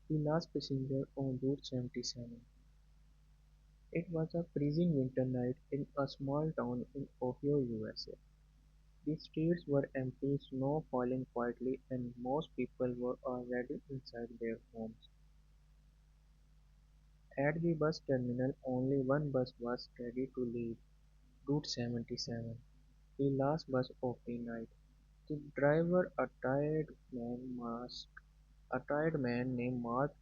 The last passenger on Route 77. It was a freezing winter night in a small town in Ohio, USA. The streets were empty, snow falling quietly, and most people were already inside their homes. At the bus terminal, only one bus was ready to leave, Route 77, the last bus of the night. The driver, a tired man named Mark,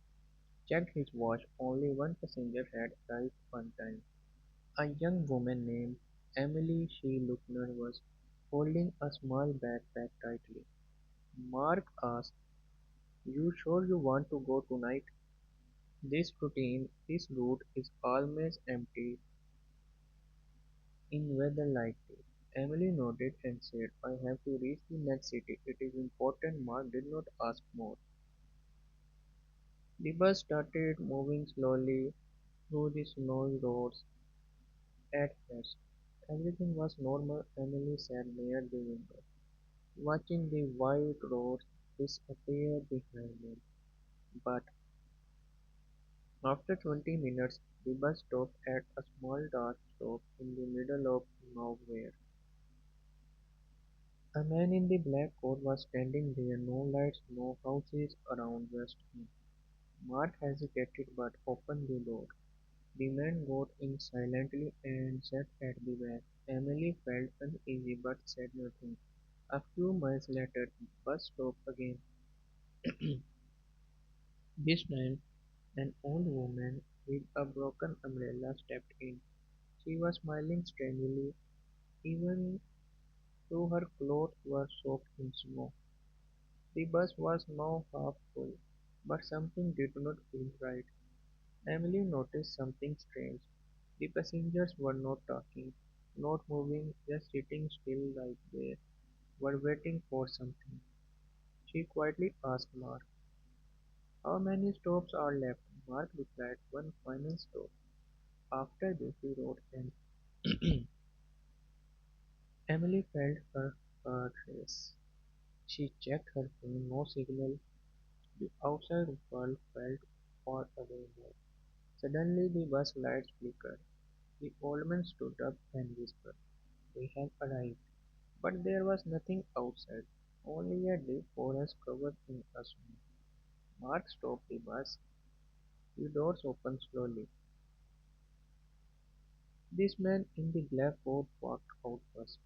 checked his watch. Only one passenger had arrived on time. A young woman named Emily She Luckner was holding a small backpack tightly. Mark asked, "You sure you want to go tonight? This route is almost empty in weather like this." Emily nodded and said, "I have to reach the next city. It is important." Mark did not ask more. The bus started moving slowly through the snowy roads. At first, everything was normal. Emily sat near the window, watching the white roads disappear behind them. But after 20 minutes, the bus stopped at a small dark stop in the middle of nowhere. A man in the black coat was standing there, no lights, no houses around, just him. Mark hesitated but opened the door. The man got in silently and sat at the back. Emily felt uneasy but said nothing. A few miles later, the bus stopped again. This time, an old woman with a broken umbrella stepped in. She was smiling strangely, even though her clothes were soaked in snow. The bus was now half full, but something did not feel right. Emily noticed something strange. The passengers were not talking, not moving, just sitting still like they were waiting for something. She quietly asked Mark, "How many stops are left?" Mark replied, "One final stop." After this, the road ends. Emily felt her heart race. She checked her phone, no signal. The outside world felt far away now. Suddenly the bus lights flickered. The old man stood up and whispered, "We have arrived." But there was nothing outside, only a deep forest covered in a snow. Mark stopped the bus. The doors opened slowly. This man in the black coat walked out first.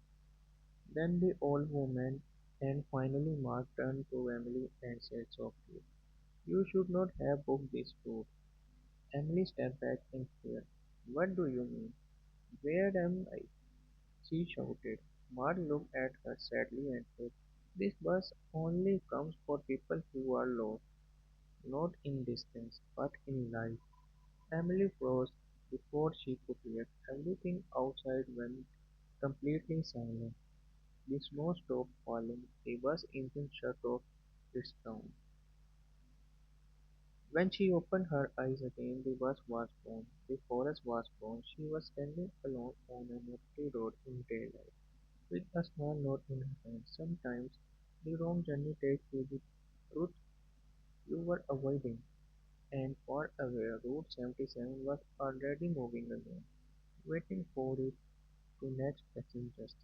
Then the old woman, and finally Mark turned to Emily and said softly, "You should not have booked this route." Emily stepped back in fear. "What do you mean? Where am I?" she shouted. Mark looked at her sadly and said, "This bus only comes for people who are lost, not in distance, but in life." Emily froze before she could react. Everything outside went completely silent. The snow stopped falling. The bus engine shut off its sound. When she opened her eyes again, the bus was gone. The forest was gone. She was standing alone on an empty road in daylight, with a small note in her hand. Sometimes the wrong journey takes you to the truth you were avoiding. And far away, Route 77 was already moving again, waiting for its two next passengers.